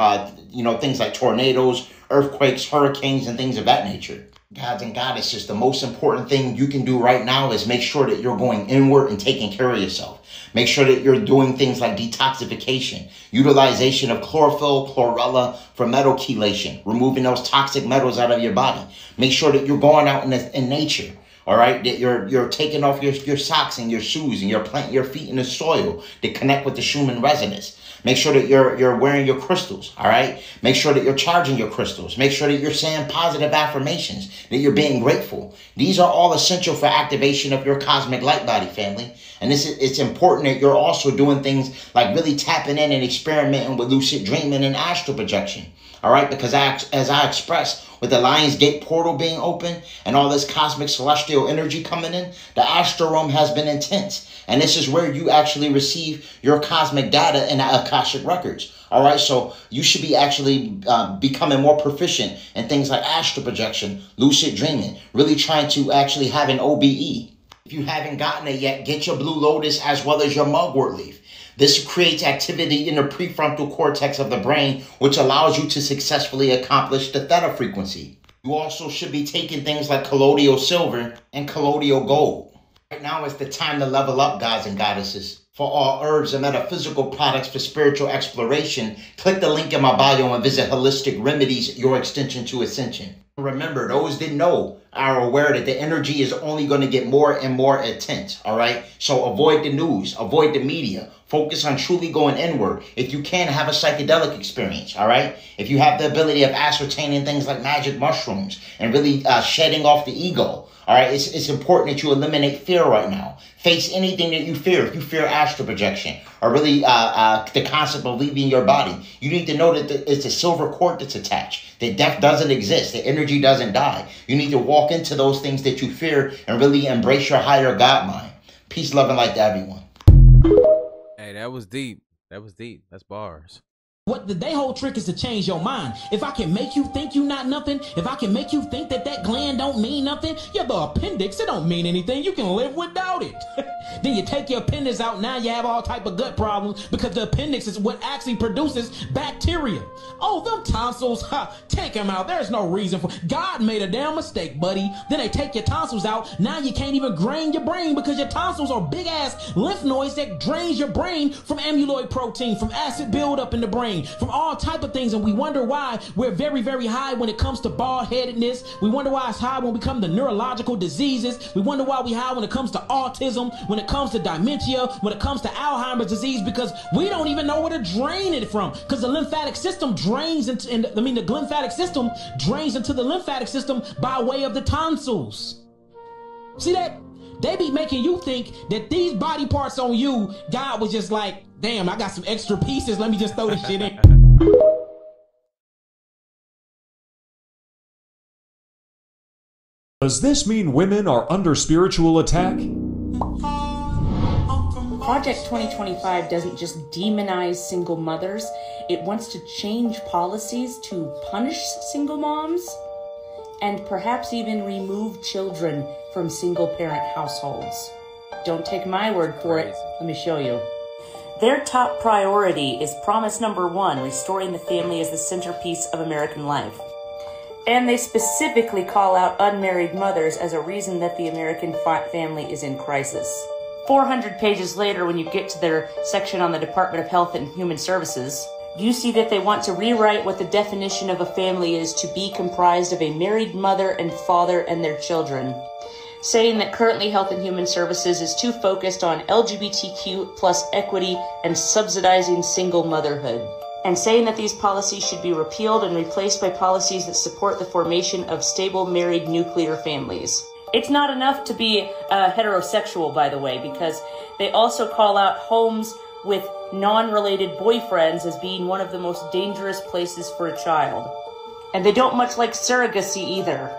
things like tornadoes, earthquakes, hurricanes, and things of that nature. Gods and goddesses, the most important thing you can do right now is make sure that you're going inward and taking care of yourself. Make sure that you're doing things like detoxification, utilization of chlorophyll, chlorella for metal chelation, removing those toxic metals out of your body. Make sure that you're going out in nature. All right, that you're taking off your socks and your shoes and you're planting your feet in the soil to connect with the Schumann resonance. Make sure that you're wearing your crystals, all right? Make sure that you're charging your crystals. Make sure that you're saying positive affirmations, that you're being grateful. These are all essential for activation of your cosmic light body, family. And it's important that you're also doing things like really tapping in and experimenting with lucid dreaming and astral projection. All right, because as I expressed, with the Lion's Gate portal being open and all this cosmic celestial energy coming in, the astral realm has been intense. And this is where you actually receive your cosmic data in the Akashic records. All right, so you should be actually becoming more proficient in things like astral projection, lucid dreaming, really trying to actually have an OBE. If you haven't gotten it yet, get your Blue Lotus as well as your mugwort leaf. This creates activity in the prefrontal cortex of the brain, which allows you to successfully accomplish the theta frequency. You also should be taking things like colloidal silver and colloidal gold. Right now is the time to level up, gods and goddesses. For all herbs and metaphysical products for spiritual exploration, click the link in my bio and visit Holistic Remedies, your extension to ascension. Remember, those that know are aware that the energy is only going to get more and more intense, all right? So avoid the news, avoid the media. Focus on truly going inward. If you can, have a psychedelic experience, all right? If you have the ability of ascertaining things like magic mushrooms and really shedding off the ego, all right? It's important that you eliminate fear right now. Face anything that you fear. If you fear astral projection or really the concept of leaving your body, you need to know that it's a silver cord that's attached. That death doesn't exist. The energy doesn't die. You need to walk into those things that you fear and really embrace your higher God mind. Peace, love, and light to everyone. Hey, that was deep. That was deep. That's bars. What the whole trick is to change your mind. If I can make you think you not nothing, if I can make you think that gland don't mean nothing, you're the appendix, it don't mean anything. You can live without it. Then you take your appendix out, now you have all type of gut problems because the appendix is what actually produces bacteria. Oh, them tonsils, take them out. There's no reason for God made a damn mistake, buddy. Then they take your tonsils out. Now you can't even drain your brain because your tonsils are big ass lymph nodes that drains your brain from amyloid protein, from acid buildup in the brain, from all type of things. And we wonder why we're very, very high when it comes to bald-headedness. We wonder why it's high when we come to neurological diseases. We wonder why we high when it comes to autism, when it comes to dementia, when it comes to Alzheimer's disease, because we don't even know where to drain it from, because the lymphatic system drains into, the lymphatic system drains into the lymphatic system by way of the tonsils. See that? They be making you think that these body parts on you, God was just like, damn, I got some extra pieces, let me just throw this shit in. Does this mean women are under spiritual attack? Project 2025 doesn't just demonize single mothers, it wants to change policies to punish single moms and perhaps even remove children from single-parent households. Don't take my word for it, let me show you. Their top priority is promise number 1, restoring the family as the centerpiece of American life. And they specifically call out unmarried mothers as a reason that the American family is in crisis. 400 pages later, when you get to their section on the Department of Health and Human Services, you see that they want to rewrite what the definition of a family is to be comprised of a married mother and father and their children, saying that currently Health and Human Services is too focused on LGBTQ plus equity and subsidizing single motherhood, and saying that these policies should be repealed and replaced by policies that support the formation of stable married nuclear families. It's not enough to be heterosexual, by the way, because they also call out homes with non-related boyfriends as being one of the most dangerous places for a child. And they don't much like surrogacy either.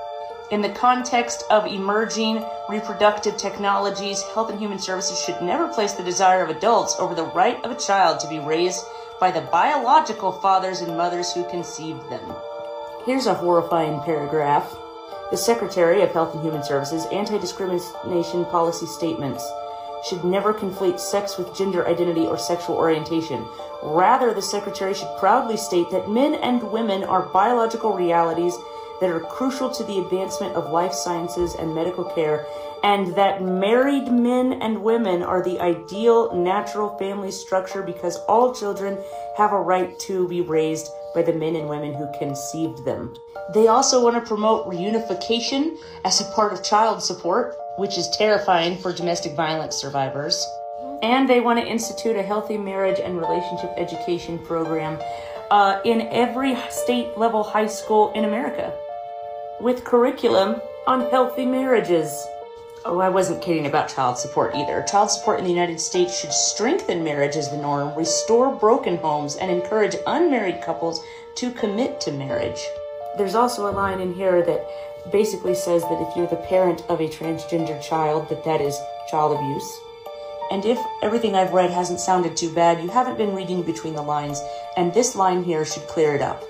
In the context of emerging reproductive technologies, Health and Human Services should never place the desire of adults over the right of a child to be raised by the biological fathers and mothers who conceived them. Here's a horrifying paragraph. The Secretary of Health and Human Services anti-discrimination policy statements should never conflate sex with gender identity or sexual orientation. Rather, the Secretary should proudly state that men and women are biological realities that are crucial to the advancement of life sciences and medical care, and that married men and women are the ideal natural family structure because all children have a right to be raised by the men and women who conceived them. They also want to promote reunification as a part of child support, which is terrifying for domestic violence survivors. And they want to institute a healthy marriage and relationship education program in every state-level high school in America, with curriculum on healthy marriages. Oh, I wasn't kidding about child support either. Child support in the United States should strengthen marriage as the norm, restore broken homes, and encourage unmarried couples to commit to marriage. There's also a line in here that basically says that if you're the parent of a transgender child, that is child abuse. And if everything I've read hasn't sounded too bad, you haven't been reading between the lines, and this line here should clear it up.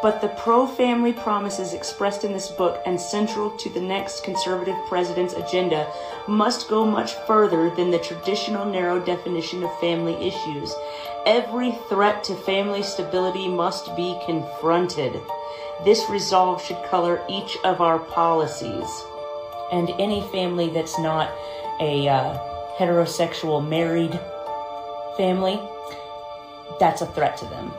But the pro-family promises expressed in this book and central to the next conservative president's agenda must go much further than the traditional narrow definition of family issues. Every threat to family stability must be confronted. This resolve should color each of our policies. And any family that's not a heterosexual married family, that's a threat to them.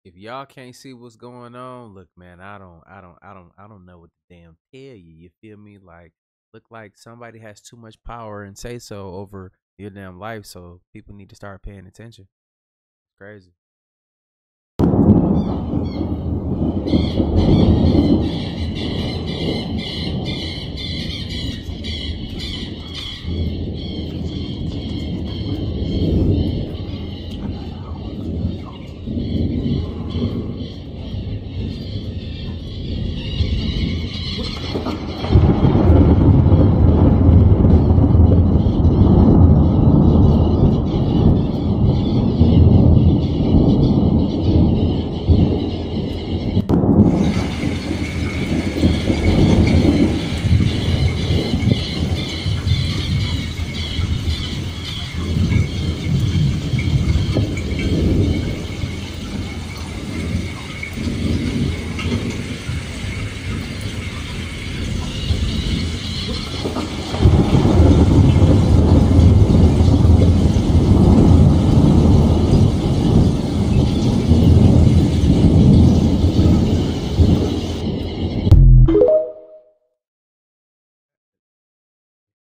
If y'all can't see what's going on, look, man, I don't know what to damn tell you. You feel me? Like, look like somebody has too much power and say so over your damn life, so people need to start paying attention. It's crazy.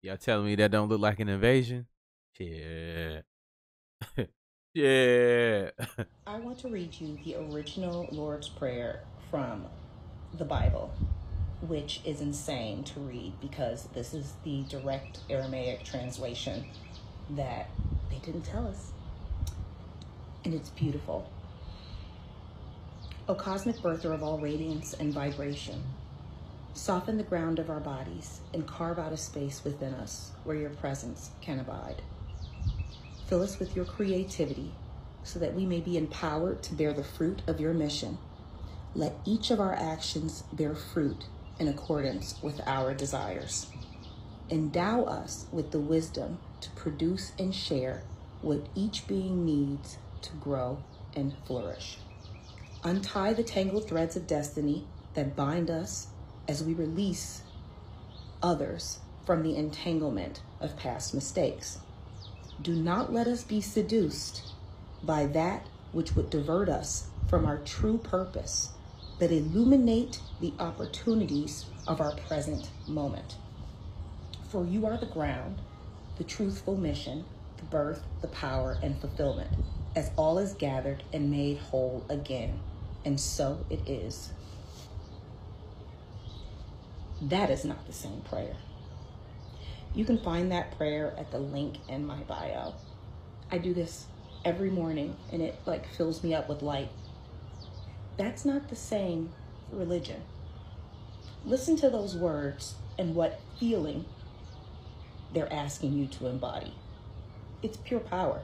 Y'all telling me that don't look like an invasion? Yeah. Yeah. I want to read you the original Lord's Prayer from the Bible, which is insane to read because this is the direct Aramaic translation that they didn't tell us. And it's beautiful. O cosmic birther of all radiance and vibration, soften the ground of our bodies and carve out a space within us where your presence can abide. Fill us with your creativity so that we may be empowered to bear the fruit of your mission. Let each of our actions bear fruit in accordance with our desires. Endow us with the wisdom to produce and share what each being needs to grow and flourish. Untie the tangled threads of destiny that bind us as we release others from the entanglement of past mistakes. Do not let us be seduced by that which would divert us from our true purpose, but illuminate the opportunities of our present moment. For you are the ground, the truthful mission, the birth, the power, and fulfillment, as all is gathered and made whole again. And so it is. That is not the same prayer. You can find that prayer at the link in my bio. I do this every morning and it fills me up with light. That's not the same religion. Listen to those words and what feeling they're asking you to embody. It's pure power.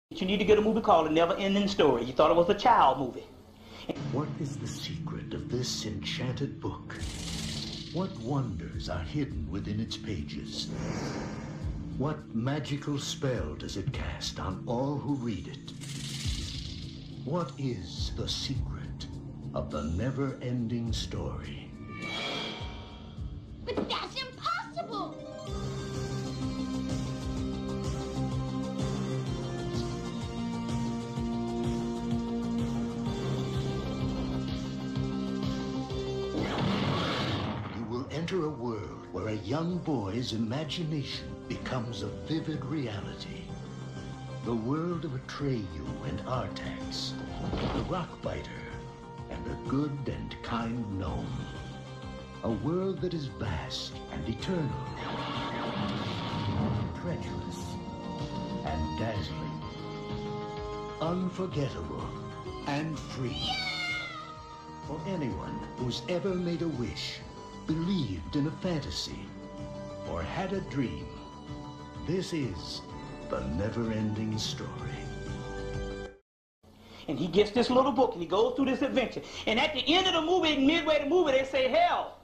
You need to get a movie called A Never Ending Story. You thought it was a child movie. What is the secret of this enchanted book? What wonders are hidden within its pages? What magical spell does it cast on all who read it? What is the secret of the never-ending story? But that's impossible! enter a world where a young boy's imagination becomes a vivid reality. The world of Atreyu and Artax, the Rockbiter, and a good and kind gnome. A world that is vast and eternal, treacherous and dazzling, unforgettable and free. For anyone who's ever made a wish, believed in a fantasy, or had a dream, this is the never-ending story. And he gets this little book and he goes through this adventure. And at the end of the movie, midway the movie, they say, hell,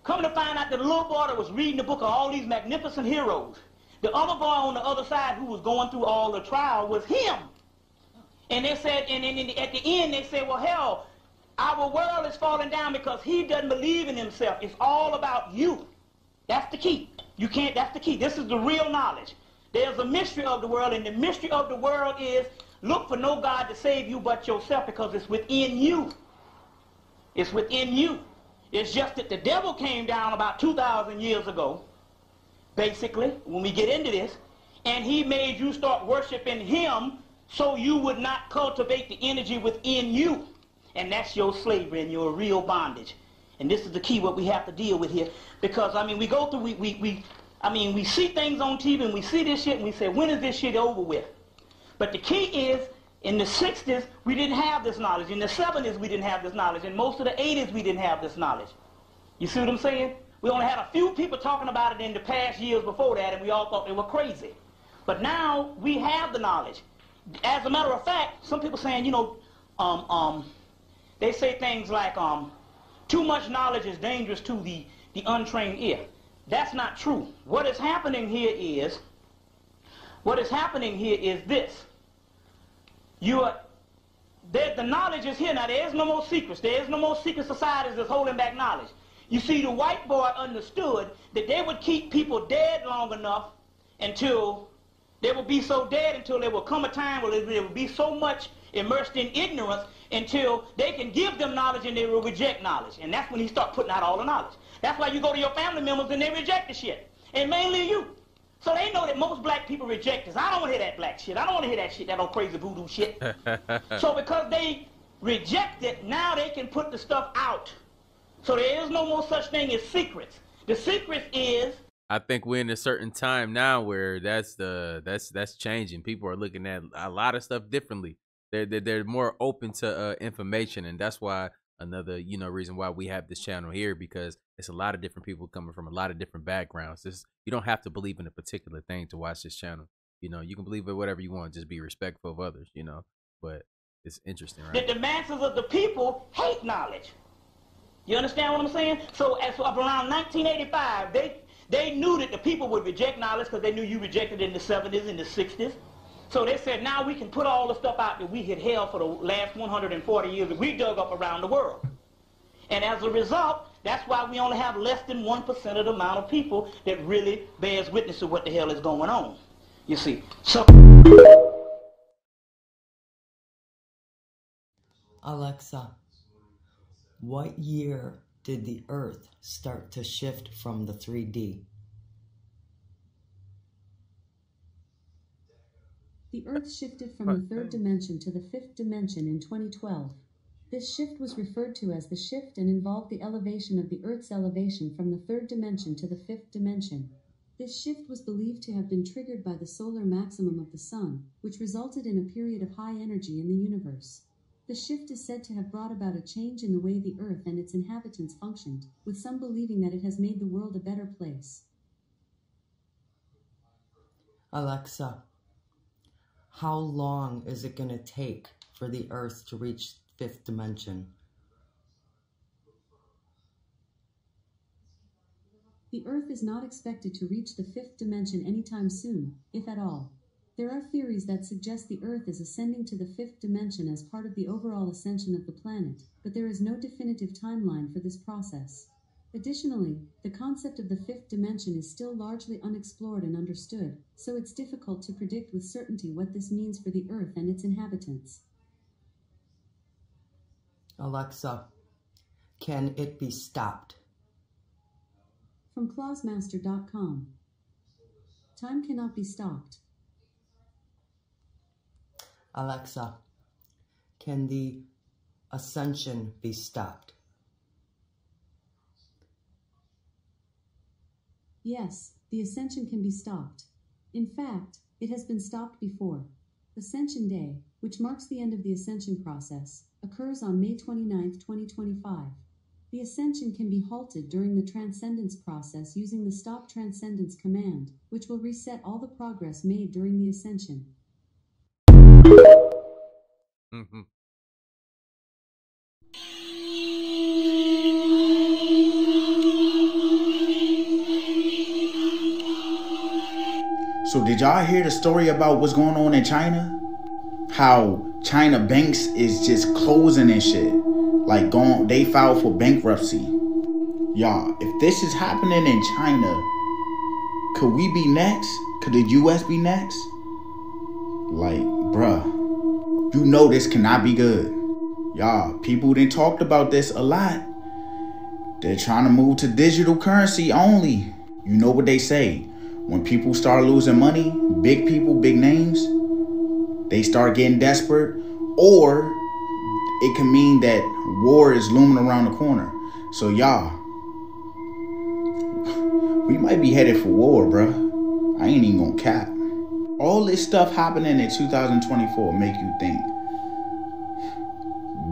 come to find out that the little boy that was reading the book of all these magnificent heroes, the other boy on the other side who was going through all the trial was him. And they said, and at the end they said, well, hell, our world is falling down because he doesn't believe in himself. It's all about you. That's the key. You can't, that's the key. This is the real knowledge. There's a mystery of the world, and the mystery of the world is look for no God to save you but yourself, because it's within you. It's within you. It's just that the devil came down about 2,000 years ago, basically, when we get into this, and he made you start worshiping him so you would not cultivate the energy within you. And that's your slavery and your real bondage. And this is the key what we have to deal with here. Because, I mean, we go through, we see things on TV and we see this shit and we say, when is this shit over with? But the key is, in the 60s, we didn't have this knowledge. In the 70s, we didn't have this knowledge. In most of the 80s, we didn't have this knowledge. You see what I'm saying? We only had a few people talking about it in the past years before that, and we all thought they were crazy. But now, we have the knowledge. As a matter of fact, some people saying, you know, they say things like, too much knowledge is dangerous to the untrained ear. That's not true. What is happening here is this. The knowledge is here now. There is no more secrets. There is no more secret societies that's holding back knowledge. You see, the white boy understood that they would keep people dead long enough until they would be so dead until there will come a time where they will be so much immersed in ignorance until they can give them knowledge and they will reject knowledge. And that's when he start putting out all the knowledge. That's why you go to your family members and they reject the shit. And mainly you. So they know that most black people reject this. I don't want to hear that black shit. I don't want to hear that shit, that old crazy voodoo shit. So because they reject it, now they can put the stuff out. So there is no more such thing as secrets. The secret is... I think we're in a certain time now where that's changing. People are looking at a lot of stuff differently. They're more open to information, and that's why another reason why we have this channel here, because it's a lot of different people coming from a lot of different backgrounds. You don't have to believe in a particular thing to watch this channel. You can believe in whatever you want, just be respectful of others. But it's interesting, right? That the masses of the people hate knowledge. You understand what I'm saying? So as of around 1985, they knew that the people would reject knowledge because they knew you rejected it in the 70s and the 60s. So they said, now we can put all the stuff out that we had held for the last 140 years that we dug up around the world. And as a result, that's why we only have less than 1% of the amount of people that really bears witness to what the hell is going on. You see. So Alexa, what year did the Earth start to shift from the 3D? The Earth shifted from the third dimension to the fifth dimension in 2012. This shift was referred to as the shift and involved the elevation of the Earth's elevation from the third dimension to the fifth dimension. This shift was believed to have been triggered by the solar maximum of the Sun, which resulted in a period of high energy in the universe. The shift is said to have brought about a change in the way the Earth and its inhabitants functioned, with some believing that it has made the world a better place. Alexa, how long is it going to take for the Earth to reach fifth dimension? The Earth is not expected to reach the fifth dimension anytime soon, if at all. There are theories that suggest the Earth is ascending to the fifth dimension as part of the overall ascension of the planet, but there is no definitive timeline for this process. Additionally, the concept of the fifth dimension is still largely unexplored and understood, so it's difficult to predict with certainty what this means for the Earth and its inhabitants. Alexa, can it be stopped? From clausemaster.com. Time cannot be stopped. Alexa, can the ascension be stopped? Yes, the ascension can be stopped. In fact, it has been stopped before. Ascension Day, which marks the end of the ascension process, occurs on May 29, 2025. The ascension can be halted during the transcendence process using the Stop Transcendence command, which will reset all the progress made during the ascension. So did y'all hear the story about what's going on in China? How China banks is just closing and shit. Like they filed for bankruptcy. Y'all, if this is happening in China, could we be next? Could the US be next? Like, bruh, you know this cannot be good. Y'all, people done talked about this a lot. They're trying to move to digital currency only. You know what they say. When people start losing money, big people, big names, they start getting desperate, or it can mean that war is looming around the corner. So y'all, we might be headed for war, bruh. I ain't even gonna cap. All this stuff happening in 2024 make you think,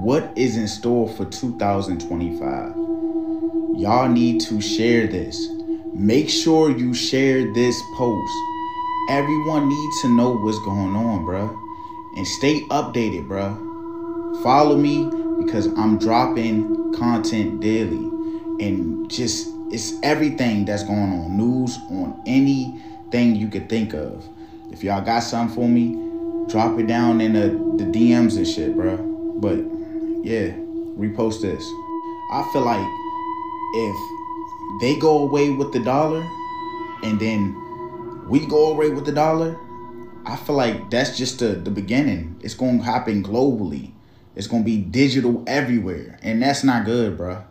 what is in store for 2025? Y'all need to share this. Make sure you share this post. Everyone needs to know what's going on, bruh. And stay updated, bruh. Follow me because I'm dropping content daily. And just, it's everything that's going on. News on anything you could think of. If y'all got something for me, drop it down in the DMs and shit, bruh. But yeah, repost this. I feel like if they go away with the dollar and then we go away with the dollar, I feel like that's just the beginning. It's going to happen globally. It's going to be digital everywhere. And that's not good, bro.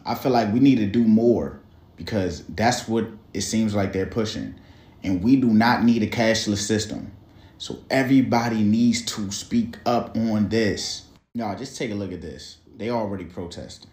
I feel like we need to do more because that's what it seems like they're pushing. And we do not need a cashless system. So everybody needs to speak up on this. Y'all, just take a look at this. They already protesting.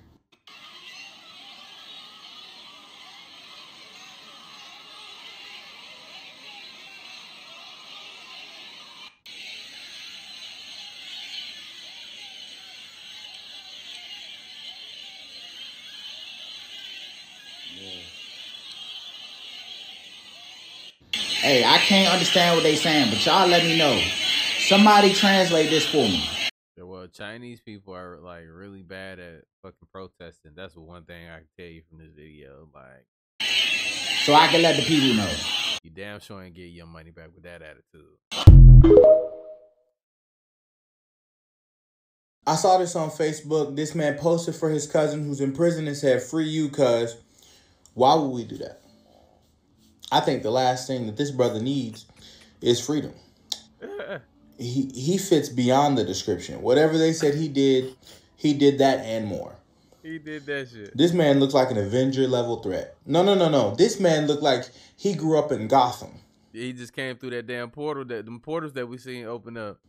Hey, I can't understand what they saying, but y'all let me know. Somebody translate this for me. Yeah, well, Chinese people are like really bad at fucking protesting. That's one thing I can tell you from this video. Like, so I can let the people know. You damn sure ain't get your money back with that attitude. I saw this on Facebook. This man posted for his cousin who's in prison and said, "Free you, cuz." Why would we do that? I think the last thing that this brother needs is freedom. He fits beyond the description. Whatever they said he did that and more. He did that shit. This man looks like an Avenger level threat. No. This man looked like he grew up in Gotham. He just came through that damn portal, them portals that we seen open up.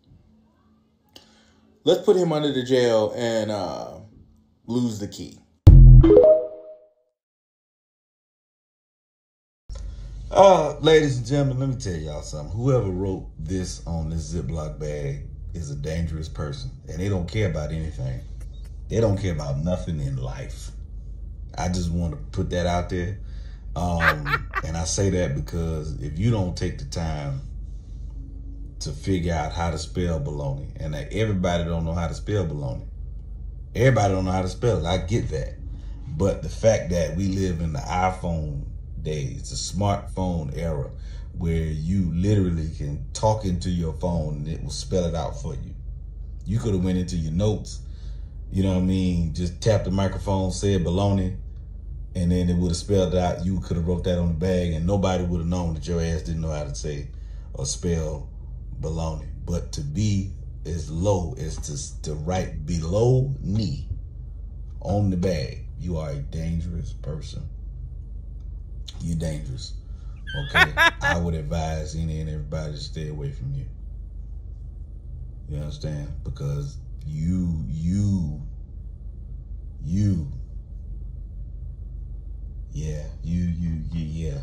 Let's put him under the jail and lose the key. Ladies and gentlemen, let me tell y'all something. Whoever wrote this on this Ziploc bag is a dangerous person, and they don't care about anything. They don't care about nothing in life. I just want to put that out there. And I say that because if you don't take the time to figure out how to spell baloney, and everybody don't know how to spell baloney. Everybody don't know how to spell it. I get that. But the fact that we live in the iPhone days, the smartphone era, where you literally can talk into your phone and it will spell it out for you. You could have went into your notes, you know what I mean, just tap the microphone, said baloney, and then it would have spelled it out. You could have wrote that on the bag and nobody would have known that your ass didn't know how to say or spell baloney. But to be as low as to write below knee on the bag, you are a dangerous person. you're dangerous. Okay, I would advise any and everybody to stay away from you. You understand? Because you, yeah.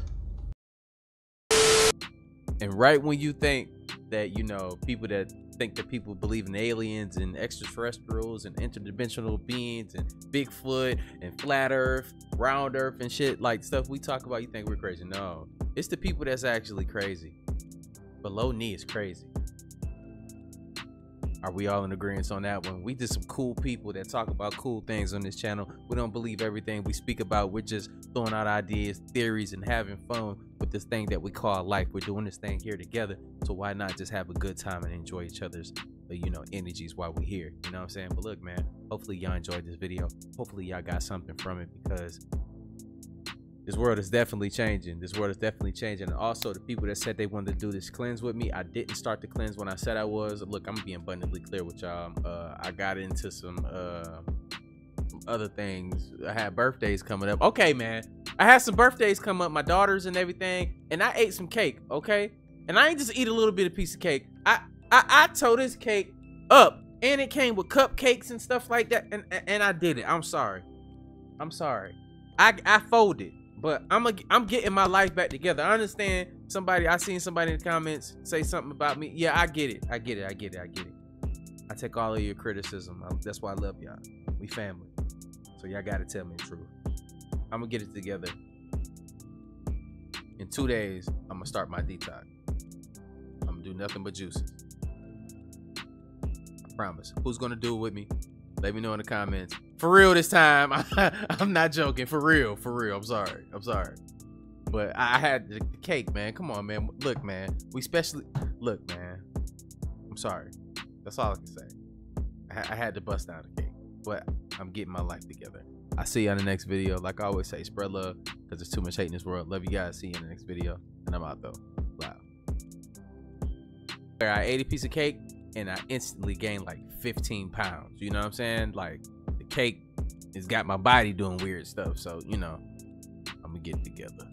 And right when you think that, you know, people that think that people believe in aliens and extraterrestrials and interdimensional beings and Bigfoot and flat earth, round earth and shit, like stuff we talk about, you think we're crazy. No, it's the people that's actually crazy. Below knee is crazy. Are we all in agreement on that one? We just some cool people that talk about cool things on this channel. We don't believe everything we speak about. We're just throwing out ideas, theories, and having fun with this thing that we call life. We're doing this thing here together, so why not just have a good time and enjoy each other's, you know, energies while we're here? You know what I'm saying? But look, man, hopefully y'all enjoyed this video. Hopefully y'all got something from it, because this world is definitely changing. This world is definitely changing. And also, the people that said they wanted to do this cleanse with me, I didn't start the cleanse when I said I was. Look, I'm being abundantly clear with y'all. I got into some other things. I had birthdays coming up. Okay, man, I had some birthdays come up, my daughters and everything, and I ate some cake. Okay, and I ain't just eat a little bit of piece of cake. I tore this cake up, and it came with cupcakes and stuff like that. And I did it. I'm sorry. I folded. But I'm getting my life back together. I understand I seen somebody in the comments say something about me. Yeah, I get it. I take all of your criticism. That's why I love y'all. We family. So y'all gotta tell me the truth. I'm gonna get it together. In 2 days, I'm gonna start my detox. I'm gonna do nothing but juices. I promise. Who's gonna do it with me? Let me know in the comments. For real this time. I'm not joking. For real. I'm sorry. But I had the cake, man. Come on, man. Look, man. Look, man. I'm sorry. That's all I can say. I had to bust out the cake. But I'm getting my life together. I'll see you on the next video. Like I always say, spread love, because there's too much hate in this world. Love you guys. See you in the next video. And I'm out, though. Wow. I ate a piece of cake, and I instantly gained like 15 pounds. You know what I'm saying? Like, the cake has got my body doing weird stuff. So, you know, I'm gonna get it together.